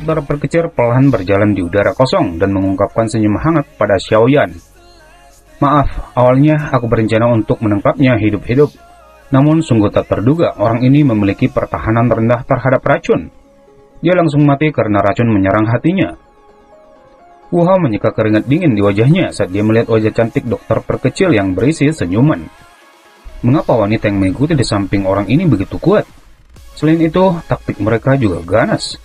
Dokter perkecil perlahan berjalan di udara kosong dan mengungkapkan senyum hangat pada Xiaoyan. Maaf, awalnya aku berencana untuk menangkapnya hidup-hidup. Namun sungguh tak terduga orang ini memiliki pertahanan rendah terhadap racun. Dia langsung mati karena racun menyerang hatinya. Wu Hao menyeka keringat dingin di wajahnya saat dia melihat wajah cantik dokter perkecil yang berisi senyuman. Mengapa wanita yang mengikuti di samping orang ini begitu kuat? Selain itu, taktik mereka juga ganas.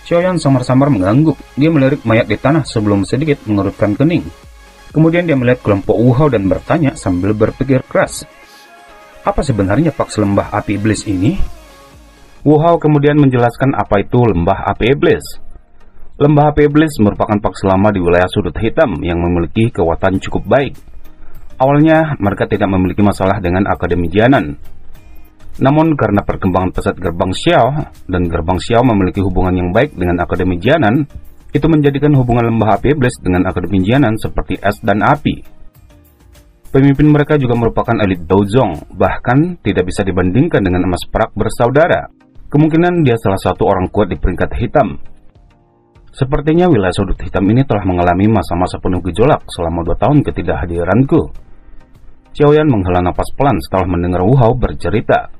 Xiaoyan samar-samar mengangguk. Dia melirik mayat di tanah sebelum sedikit mengerutkan kening. Kemudian dia melihat kelompok Wu Hao dan bertanya sambil berpikir keras. Apa sebenarnya Paks Lembah Api Iblis ini? Wu Hao kemudian menjelaskan apa itu Lembah Api Iblis. Lembah Api Iblis merupakan paks lama di wilayah Sudut Hitam yang memiliki kekuatan cukup baik. Awalnya mereka tidak memiliki masalah dengan Akademi Jianan. Namun karena perkembangan pesat Gerbang Xiao dan Gerbang Xiao memiliki hubungan yang baik dengan Akademi Jianan, itu menjadikan hubungan Lembah Api Iblis dengan Akademi Jianan seperti es dan api. Pemimpin mereka juga merupakan elit Douzong, bahkan tidak bisa dibandingkan dengan emas perak bersaudara. Kemungkinan dia salah satu orang kuat di peringkat hitam. Sepertinya wilayah Sudut Hitam ini telah mengalami masa-masa penuh gejolak selama 2 tahun ketidakhadiranku. Xiaoyan menghela napas pelan setelah mendengar Wu Hao bercerita.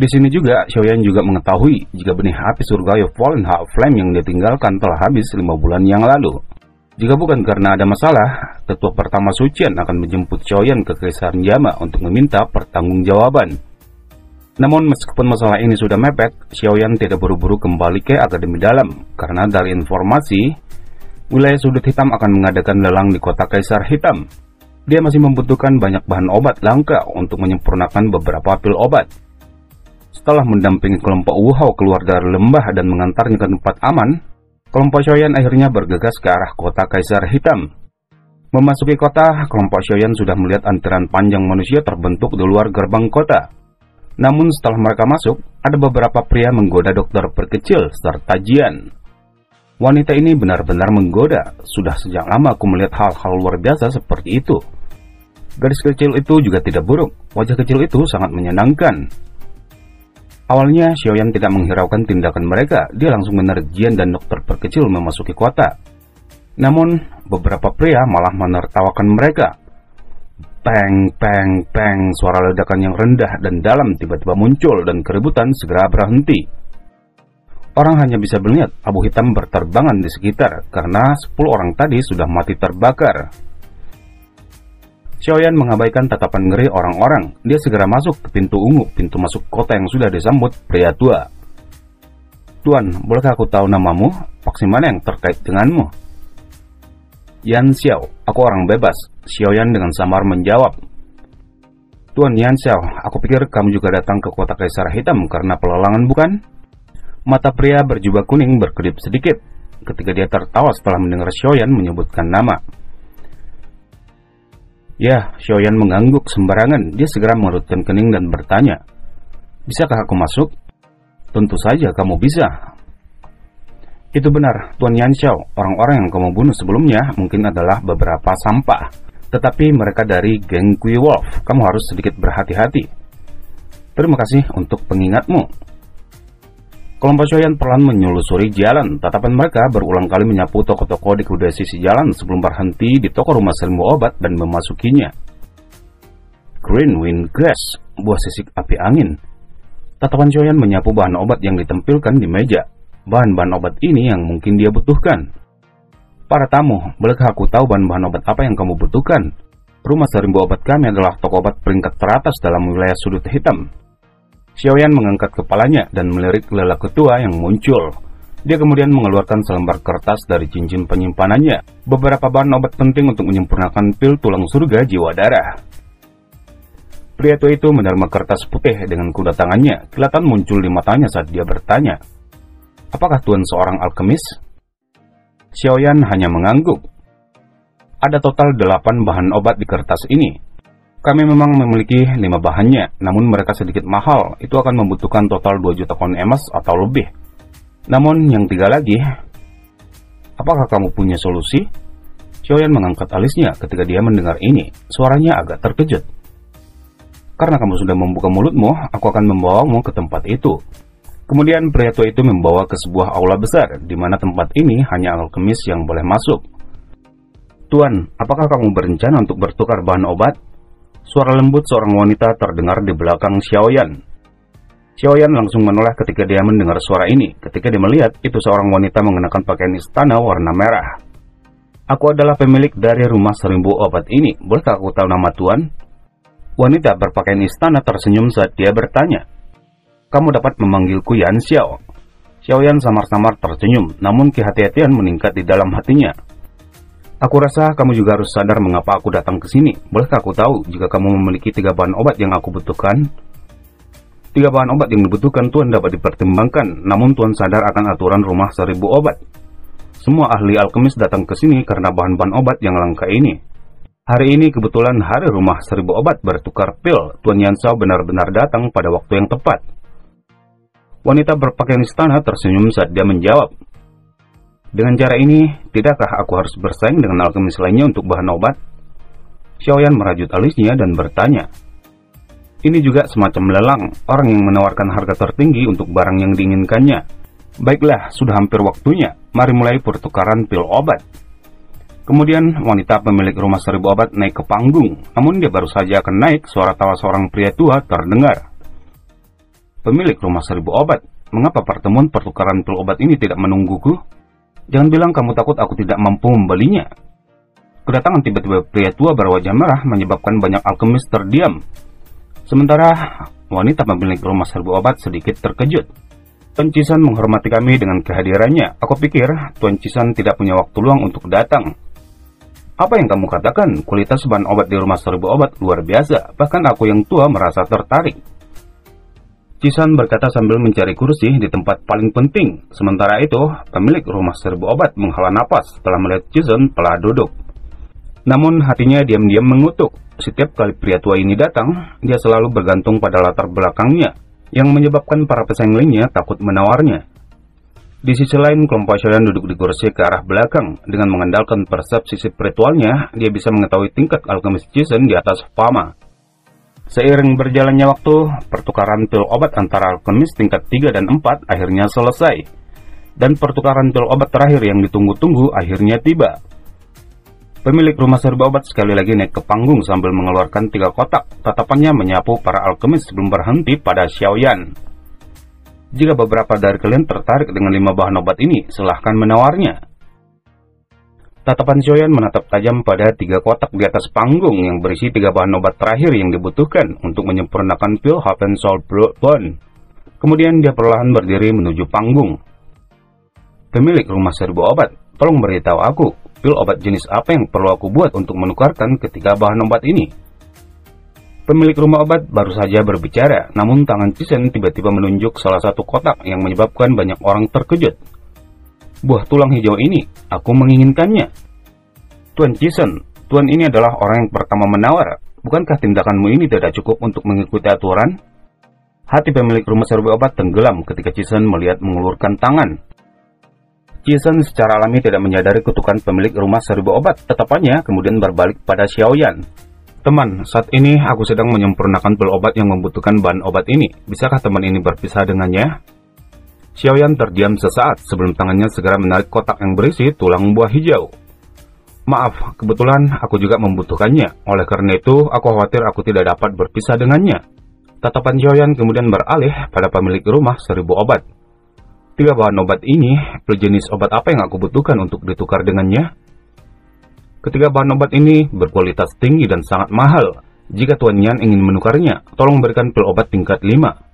Di sini juga, Xiaoyan juga mengetahui jika benih api surga Fallen Heart Flame yang ditinggalkan telah habis 5 bulan yang lalu. Jika bukan karena ada masalah, tetua pertama Sucian akan menjemput Xiaoyan ke Kekaisaran Yama untuk meminta pertanggungjawaban. Namun meskipun masalah ini sudah mepet, Xiaoyan tidak buru-buru kembali ke Akademi Dalam, karena dari informasi, wilayah Sudut Hitam akan mengadakan lelang di kota Kaisar Hitam. Dia masih membutuhkan banyak bahan obat langka untuk menyempurnakan beberapa pil obat. Setelah mendampingi kelompok Wu Hao keluar dari lembah dan mengantarnya ke tempat aman, kelompok Xiaoyan akhirnya bergegas ke arah kota Kaisar Hitam. Memasuki kota, kelompok Xiaoyan sudah melihat antrian panjang manusia terbentuk di luar gerbang kota. Namun setelah mereka masuk, ada beberapa pria menggoda dokter perkecil serta Jian. Wanita ini benar-benar menggoda. Sudah sejak lama aku melihat hal-hal luar biasa seperti itu. Gadis kecil itu juga tidak buruk. Wajah kecil itu sangat menyenangkan. Awalnya, Xiaoyan tidak menghiraukan tindakan mereka. Dia langsung menarik Jian dan dokter perkecil memasuki kota. Namun, beberapa pria malah menertawakan mereka. Peng, peng, peng, suara ledakan yang rendah dan dalam tiba-tiba muncul dan keributan segera berhenti. Orang hanya bisa melihat abu hitam berterbangan di sekitar karena 10 orang tadi sudah mati terbakar. Xiaoyan mengabaikan tatapan ngeri orang-orang. Dia segera masuk ke pintu ungu, pintu masuk kota yang sudah disambut pria tua. Tuan, bolehkah aku tahu namamu? Faksi mana yang terkait denganmu? Yan Xiao, aku orang bebas. Xiaoyan dengan samar menjawab. Tuan Yan Xiao, aku pikir kamu juga datang ke kota Kaisar Hitam karena pelelangan bukan? Mata pria berjubah kuning berkedip sedikit ketika dia tertawa setelah mendengar Xiaoyan menyebutkan nama. Ya, Xiaoyan mengangguk sembarangan. Dia segera mengerutkan kening dan bertanya, bisakah aku masuk? Tentu saja kamu bisa. Itu benar, Tuan Yan Xiao. Orang-orang yang kamu bunuh sebelumnya mungkin adalah beberapa sampah. Tetapi mereka dari geng Kui Wolf. Kamu harus sedikit berhati-hati. Terima kasih untuk pengingatmu. Kelompok Xiaoyan perlahan menyelusuri jalan. Tatapan mereka berulang kali menyapu toko-toko di kedua sisi jalan sebelum berhenti di toko rumah ilmu obat dan memasukinya. Green Wind Grass, buah sisik api angin. Tatapan Xiaoyan menyapu bahan obat yang ditempelkan di meja. Bahan-bahan obat ini yang mungkin dia butuhkan. Para tamu, bolehkah aku tahu bahan-bahan obat apa yang kamu butuhkan? Rumah serimbu obat kami adalah toko obat peringkat teratas dalam wilayah Sudut Hitam. Xiaoyan mengangkat kepalanya dan melirik lelaki tua yang muncul. Dia kemudian mengeluarkan selembar kertas dari cincin penyimpanannya. Beberapa bahan obat penting untuk menyempurnakan pil tulang surga jiwa darah. Pria tua itu menerima kertas putih dengan kuda tangannya. Kelihatan muncul di matanya saat dia bertanya, apakah Tuan seorang alkemis? Xiaoyan hanya mengangguk. Ada total 8 bahan obat di kertas ini. Kami memang memiliki 5 bahannya, namun mereka sedikit mahal. Itu akan membutuhkan total 2 juta koin emas atau lebih. Namun yang 3 lagi, apakah kamu punya solusi? Xiaoyan mengangkat alisnya ketika dia mendengar ini. Suaranya agak terkejut. Karena kamu sudah membuka mulutmu, aku akan membawamu ke tempat itu. Kemudian pria tua itu membawa ke sebuah aula besar, di mana tempat ini hanya alkemis yang boleh masuk. "Tuan, apakah kamu berencana untuk bertukar bahan obat?" Suara lembut seorang wanita terdengar di belakang Xiaoyan. Xiaoyan langsung menoleh ketika dia mendengar suara ini. Ketika dia melihat, itu seorang wanita mengenakan pakaian istana warna merah. "Aku adalah pemilik dari rumah 1000 obat ini. Bolehkah aku tahu nama tuan?" Wanita berpakaian istana tersenyum saat dia bertanya. "Kamu dapat memanggilku Yan Xiao." Xiaoyan samar-samar tersenyum, namun kehati-hatian meningkat di dalam hatinya. "Aku rasa kamu juga harus sadar mengapa aku datang ke sini. Bolehkah aku tahu jika kamu memiliki 3 bahan obat yang aku butuhkan?" 3 bahan obat yang dibutuhkan tuan dapat dipertimbangkan, namun tuan sadar akan aturan rumah 1000 obat. Semua ahli alkemis datang ke sini karena bahan-bahan obat yang langka ini. Hari ini kebetulan hari rumah 1000 obat bertukar pil. Tuan Yan Xiao benar-benar datang pada waktu yang tepat. Wanita berpakaian istana tersenyum saat dia menjawab. "Dengan cara ini, tidakkah aku harus bersaing dengan alkemis lainnya untuk bahan obat?" Xiaoyan merajut alisnya dan bertanya. "Ini juga semacam lelang, orang yang menawarkan harga tertinggi untuk barang yang diinginkannya. Baiklah, sudah hampir waktunya. Mari mulai pertukaran pil obat." Kemudian wanita pemilik rumah 1000 obat naik ke panggung. Namun dia baru saja akan naik, suara tawa seorang pria tua terdengar. "Pemilik rumah 1000 obat, mengapa pertemuan pertukaran pil obat ini tidak menungguku? Jangan bilang kamu takut aku tidak mampu membelinya." Kedatangan tiba-tiba pria tua berwajah merah menyebabkan banyak alkemis terdiam. Sementara wanita pemilik rumah 1000 obat sedikit terkejut. "Tuan Cisan menghormati kami dengan kehadirannya. Aku pikir Tuan Cisan tidak punya waktu luang untuk datang." "Apa yang kamu katakan? Kualitas bahan obat di rumah 1000 obat luar biasa. Bahkan aku yang tua merasa tertarik." Cisan berkata sambil mencari kursi di tempat paling penting. Sementara itu, pemilik rumah 1000 obat menghela napas setelah melihat Cisan telah duduk. Namun hatinya diam-diam mengutuk. Setiap kali pria tua ini datang, dia selalu bergantung pada latar belakangnya, yang menyebabkan para pesaing lainnya takut menawarnya. Di sisi lain, kelompok Xiaoyan duduk di kursi ke arah belakang. Dengan mengandalkan persepsi spiritualnya, dia bisa mengetahui tingkat alkemis Cisan di atas Fama. Seiring berjalannya waktu, pertukaran pil obat antara alkemis tingkat 3 dan 4 akhirnya selesai. Dan pertukaran pil obat terakhir yang ditunggu-tunggu akhirnya tiba. Pemilik rumah 1000 obat sekali lagi naik ke panggung sambil mengeluarkan 3 kotak. Tatapannya menyapu para alkemis sebelum berhenti pada Xiaoyan. "Jika beberapa dari kalian tertarik dengan 5 bahan obat ini, silahkan menawarnya." Tatapan Xiaoyan menatap tajam pada 3 kotak di atas panggung yang berisi 3 bahan obat terakhir yang dibutuhkan untuk menyempurnakan pil Haven Soul Blood. Kemudian dia perlahan berdiri menuju panggung. "Pemilik rumah 1000 obat, tolong beritahu aku, pil obat jenis apa yang perlu aku buat untuk menukarkan ketiga bahan obat ini?" Pemilik rumah obat baru saja berbicara, namun tangan Cisan tiba-tiba menunjuk salah satu kotak yang menyebabkan banyak orang terkejut. "Buah tulang hijau ini, aku menginginkannya." "Tuan Cisan, tuan ini adalah orang yang pertama menawar. Bukankah tindakanmu ini tidak cukup untuk mengikuti aturan?" Hati pemilik rumah 1000 obat tenggelam ketika Cisan melihat mengulurkan tangan. Cisan secara alami tidak menyadari kutukan pemilik rumah 1000 obat. Tatapannya kemudian berbalik pada Xiaoyan. "Teman, saat ini aku sedang menyempurnakan pil obat yang membutuhkan bahan obat ini. Bisakah teman ini berpisah dengannya?" Xiaoyan terdiam sesaat sebelum tangannya segera menarik kotak yang berisi tulang buah hijau. "Maaf, kebetulan aku juga membutuhkannya. Oleh karena itu, aku khawatir aku tidak dapat berpisah dengannya." Tatapan Xiaoyan kemudian beralih pada pemilik rumah 1000 obat. "3 bahan obat ini, pil jenis obat apa yang aku butuhkan untuk ditukar dengannya?" "Ketiga bahan obat ini berkualitas tinggi dan sangat mahal. Jika Tuan Yan ingin menukarnya, tolong berikan pil obat tingkat 5.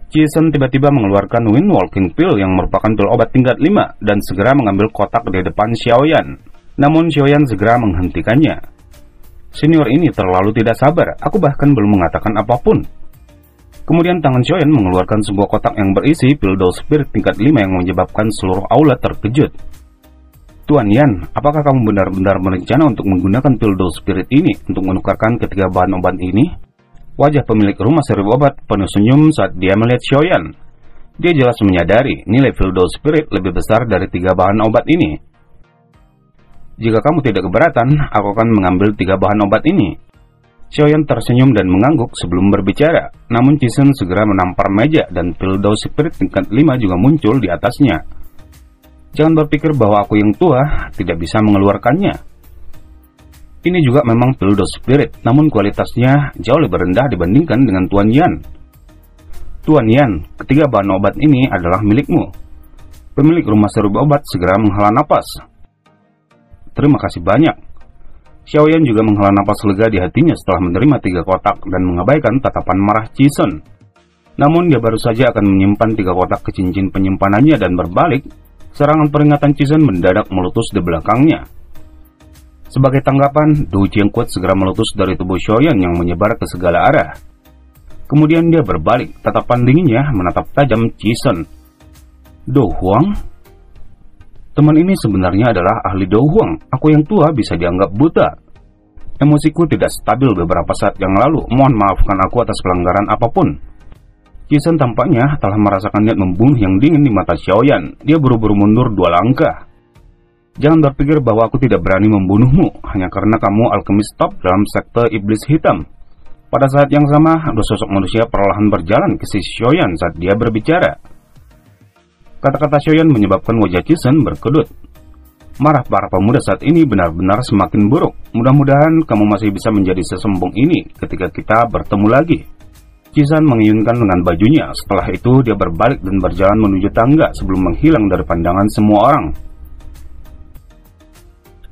Cisan tiba-tiba mengeluarkan Wind Walking Pill yang merupakan pil obat tingkat 5 dan segera mengambil kotak di depan Xiaoyan. Namun Xiaoyan segera menghentikannya. "Senior ini terlalu tidak sabar, aku bahkan belum mengatakan apapun." Kemudian tangan Xiaoyan mengeluarkan sebuah kotak yang berisi pil Dose Spirit tingkat 5 yang menyebabkan seluruh aula terkejut. "Tuan Yan, apakah kamu benar-benar berencana untuk menggunakan pil Dose Spirit ini untuk menukarkan ketiga bahan obat ini?" Wajah pemilik rumah 1000 obat penuh senyum saat dia melihat Xiaoyan. Dia jelas menyadari nilai pil Dose Spirit lebih besar dari 3 bahan obat ini. "Jika kamu tidak keberatan, aku akan mengambil 3 bahan obat ini." Xiaoyan tersenyum dan mengangguk sebelum berbicara, namun Cisen segera menampar meja dan Pillow Spirit tingkat 5 juga muncul di atasnya. Jangan berpikir bahwa aku yang tua tidak bisa mengeluarkannya. Ini juga memang Pillow Spirit, namun kualitasnya jauh lebih rendah dibandingkan dengan Tuan Yan. Tuan Yan, ketiga bahan obat ini adalah milikmu. Pemilik rumah seribu obat segera menghela napas. Terima kasih banyak. Xiaoyan juga menghela napas lega di hatinya setelah menerima 3 kotak dan mengabaikan tatapan marah Cisen. Namun dia baru saja akan menyimpan 3 kotak ke cincin penyimpanannya dan berbalik, serangan peringatan Cisen mendadak meletus di belakangnya. Sebagai tanggapan, Du Jiangquat segera meletus dari tubuh Xiaoyan yang menyebar ke segala arah. Kemudian dia berbalik, tatapan dinginnya menatap tajam Cisen. Do Huang? Teman ini sebenarnya adalah ahli Do Huang. Aku yang tua bisa dianggap buta. Emosiku tidak stabil beberapa saat yang lalu. Mohon maafkan aku atas pelanggaran apapun. Cisen tampaknya telah merasakan niat membunuh yang dingin di mata Xiaoyan. Dia buru-buru mundur 2 langkah. Jangan berpikir bahwa aku tidak berani membunuhmu hanya karena kamu alkemis top dalam sekte iblis hitam. Pada saat yang sama, 2 sosok manusia perlahan berjalan ke sisi Xiaoyan saat dia berbicara. Kata-kata Xiaoyan menyebabkan wajah Cisen berkedut. Marah para pemuda saat ini benar-benar semakin buruk. Mudah-mudahan kamu masih bisa menjadi sesombong ini ketika kita bertemu lagi. Cisen mengiunkan lengan bajunya. Setelah itu dia berbalik dan berjalan menuju tangga sebelum menghilang dari pandangan semua orang.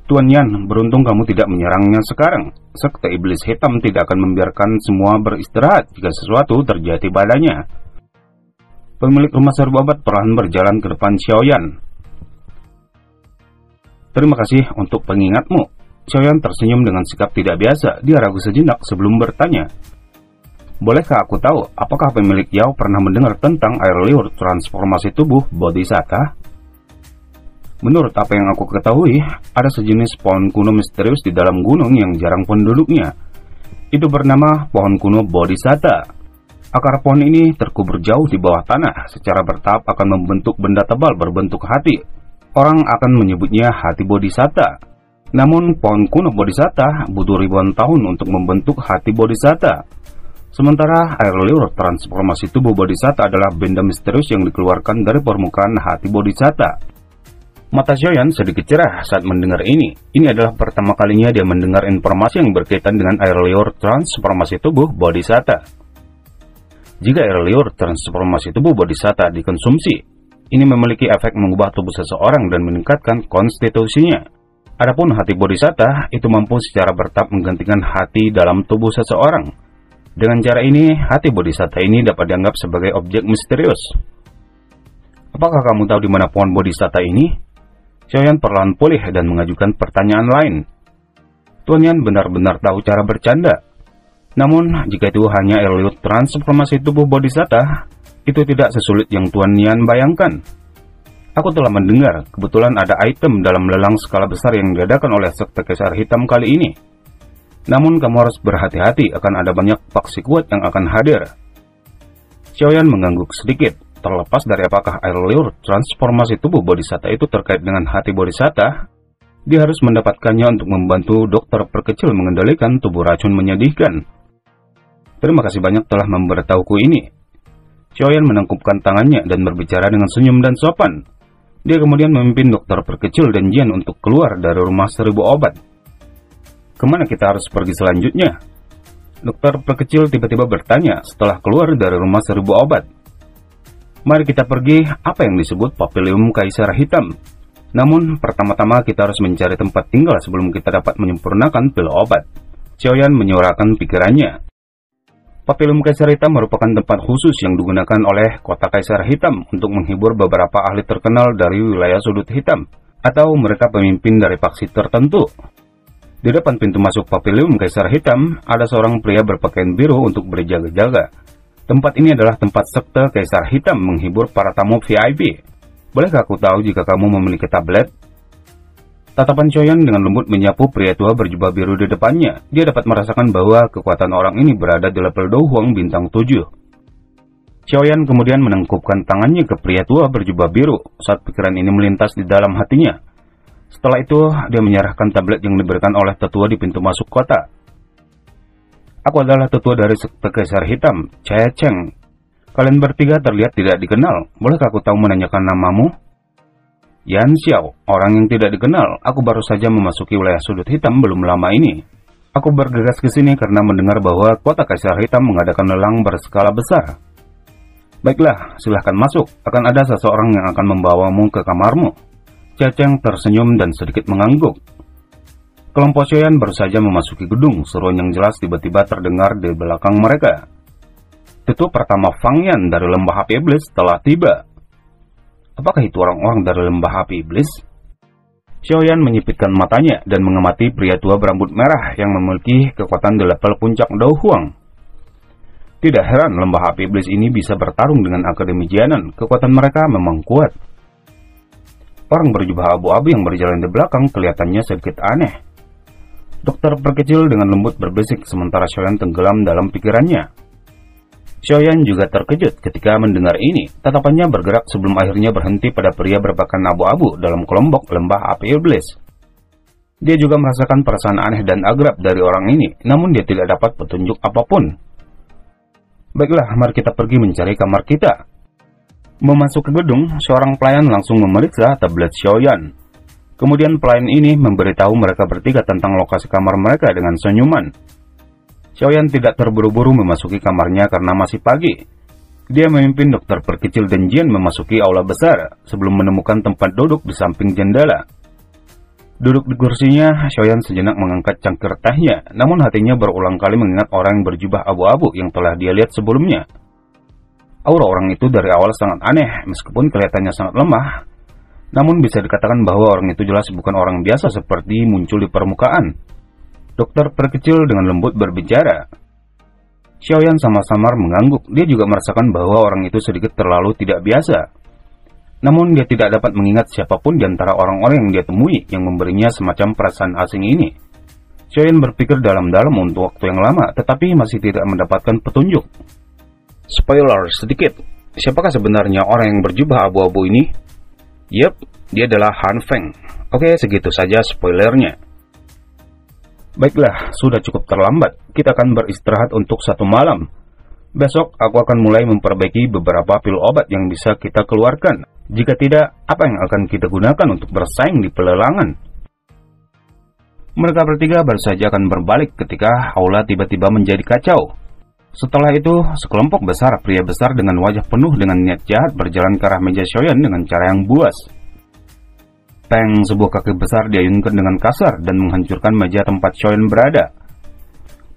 Tuan Yan, beruntung kamu tidak menyerangnya sekarang. Sekte iblis hitam tidak akan membiarkan semua beristirahat jika sesuatu terjadi padanya. Pemilik rumah seribu obat perlahan berjalan ke depan Xiaoyan. Terima kasih untuk pengingatmu. Xiaoyan tersenyum dengan sikap tidak biasa. Dia ragu sejenak sebelum bertanya. Bolehkah aku tahu apakah pemilik Yao pernah mendengar tentang air liur transformasi tubuh Bodhisatta? Menurut apa yang aku ketahui, ada sejenis pohon kuno misterius di dalam gunung yang jarang penduduknya. Itu bernama pohon kuno Bodhisatta. Akar pohon ini terkubur jauh di bawah tanah, secara bertahap akan membentuk benda tebal berbentuk hati. Orang akan menyebutnya hati Bodhisatta. Namun pohon kuno Bodhisatta butuh ribuan tahun untuk membentuk hati Bodhisatta. Sementara air liur transformasi tubuh Bodhisatta adalah benda misterius yang dikeluarkan dari permukaan hati Bodhisatta. Mata Xiaoyan sedikit cerah saat mendengar ini. Ini adalah pertama kalinya dia mendengar informasi yang berkaitan dengan air liur transformasi tubuh Bodhisatta. Jika air liur transformasi tubuh Bodhisatta dikonsumsi, ini memiliki efek mengubah tubuh seseorang dan meningkatkan konstitusinya. Adapun hati Bodhisatta itu mampu secara bertahap menggantikan hati dalam tubuh seseorang. Dengan cara ini, hati Bodhisatta ini dapat dianggap sebagai objek misterius. Apakah kamu tahu di mana pohon Bodhisatta ini? Xiaoyan perlahan pulih dan mengajukan pertanyaan lain. Tuan Yan benar-benar tahu cara bercanda. Namun, jika itu hanya air liur transformasi tubuh Bodhisatta, itu tidak sesulit yang Tuan Yan bayangkan. Aku telah mendengar, kebetulan ada item dalam lelang skala besar yang diadakan oleh sekte Kaisar Hitam kali ini. Namun, kamu harus berhati-hati, akan ada banyak faksi kuat yang akan hadir. Xiaoyan mengangguk sedikit. Terlepas dari apakah air liur transformasi tubuh Bodhisatta itu terkait dengan hati Bodhisatta, dia harus mendapatkannya untuk membantu dokter perkecil mengendalikan tubuh racun menyedihkan. Terima kasih banyak telah memberitahuku ini. Xiaoyan menangkupkan tangannya dan berbicara dengan senyum dan sopan. Dia kemudian memimpin dokter perkecil dan Jian untuk keluar dari rumah seribu obat. Kemana kita harus pergi selanjutnya? Dokter perkecil tiba-tiba bertanya setelah keluar dari rumah seribu obat. Mari kita pergi apa yang disebut Papilium Kaisar Hitam. Namun, pertama-tama kita harus mencari tempat tinggal sebelum kita dapat menyempurnakan pil obat. Xiaoyan menyuarakan pikirannya. Papilium Kaisar Hitam merupakan tempat khusus yang digunakan oleh kota Kaisar Hitam untuk menghibur beberapa ahli terkenal dari wilayah sudut hitam, atau mereka pemimpin dari faksi tertentu. Di depan pintu masuk Papilium Kaisar Hitam, ada seorang pria berpakaian biru untuk berjaga-jaga. Tempat ini adalah tempat sekte Kaisar Hitam menghibur para tamu VIP. Bolehkah aku tahu jika kamu memiliki tablet? Tatapan Xiaoyan dengan lembut menyapu pria tua berjubah biru di depannya. Dia dapat merasakan bahwa kekuatan orang ini berada di level Do Huang bintang 7. Xiaoyan kemudian menengkupkan tangannya ke pria tua berjubah biru saat pikiran ini melintas di dalam hatinya. Setelah itu, dia menyerahkan tablet yang diberikan oleh tetua di pintu masuk kota. Aku adalah tetua dari sekte Kaisar Hitam, Chaya Cheng. Kalian bertiga terlihat tidak dikenal. Bolehkah aku tahu menanyakan namamu? Yan Xiao, orang yang tidak dikenal. Aku baru saja memasuki wilayah sudut hitam belum lama ini. Aku bergegas ke sini karena mendengar bahwa kota Kaisar Hitam mengadakan lelang berskala besar. Baiklah, silahkan masuk. Akan ada seseorang yang akan membawamu ke kamarmu. Chaya Cheng tersenyum dan sedikit mengangguk. Kelompok Xiaoyan baru saja memasuki gedung. Seruan yang jelas tiba-tiba terdengar di belakang mereka. Tetua pertama Fang Yan dari Lembah Api Iblis telah tiba. Apakah itu orang-orang dari Lembah Api Iblis? Xiaoyan menyipitkan matanya dan mengamati pria tua berambut merah yang memiliki kekuatan di level puncak Dao Huang. Tidak heran Lembah Api Iblis ini bisa bertarung dengan Akademi Jianan. Kekuatan mereka memang kuat. Orang berjubah abu-abu yang berjalan di belakang kelihatannya sedikit aneh. Dokter perkecil dengan lembut berbisik sementara Xiaoyan tenggelam dalam pikirannya. Xiaoyan juga terkejut ketika mendengar ini. Tatapannya bergerak sebelum akhirnya berhenti pada pria berpakaian abu-abu dalam kelompok Lembah Api Iblis. Dia juga merasakan perasaan aneh dan agrab dari orang ini, namun dia tidak dapat petunjuk apapun. Baiklah, mari kita pergi mencari kamar kita. Memasuki gedung, seorang pelayan langsung memeriksa tablet Xiaoyan. Kemudian pelayan ini memberitahu mereka bertiga tentang lokasi kamar mereka dengan senyuman. Xiaoyan tidak terburu-buru memasuki kamarnya karena masih pagi. Dia memimpin dokter perkecil dan Jian memasuki aula besar sebelum menemukan tempat duduk di samping jendela. Duduk di kursinya, Xiaoyan sejenak mengangkat cangkir tehnya, namun hatinya berulang kali mengingat orang yang berjubah abu-abu yang telah dia lihat sebelumnya. Aura orang itu dari awal sangat aneh, meskipun kelihatannya sangat lemah. Namun bisa dikatakan bahwa orang itu jelas bukan orang biasa seperti muncul di permukaan. Dokter perkecil dengan lembut berbicara. Xiaoyan sama-samar mengangguk. Dia juga merasakan bahwa orang itu sedikit terlalu tidak biasa. Namun dia tidak dapat mengingat siapapun di antara orang-orang yang dia temui yang memberinya semacam perasaan asing ini. Xiaoyan berpikir dalam-dalam untuk waktu yang lama, tetapi masih tidak mendapatkan petunjuk. Spoiler sedikit. Siapakah sebenarnya orang yang berjubah abu-abu ini? Yep, dia adalah Han Feng. Oke, segitu saja spoilernya. Baiklah, sudah cukup terlambat. Kita akan beristirahat untuk 1 malam. Besok, aku akan mulai memperbaiki beberapa pil obat yang bisa kita keluarkan. Jika tidak, apa yang akan kita gunakan untuk bersaing di pelelangan? Mereka bertiga baru saja akan berbalik ketika aula tiba-tiba menjadi kacau. Setelah itu, sekelompok besar pria besar dengan wajah penuh dengan niat jahat berjalan ke arah meja Xiaoyan dengan cara yang buas. Peng, sebuah kaki besar diayunkan dengan kasar dan menghancurkan meja tempat Xiaoyan berada.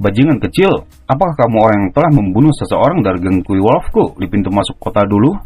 Bajingan kecil, apakah kamu orang yang telah membunuh seseorang dari geng Kui Wolfku di pintu masuk kota dulu?